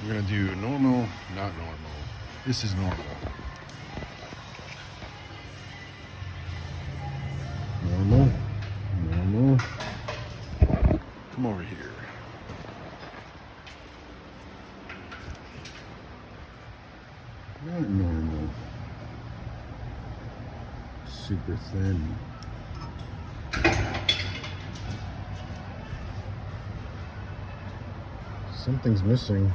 We're gonna do normal, not normal. This is normal. Normal, normal. Come over here. Not normal. Super thin. Something's missing.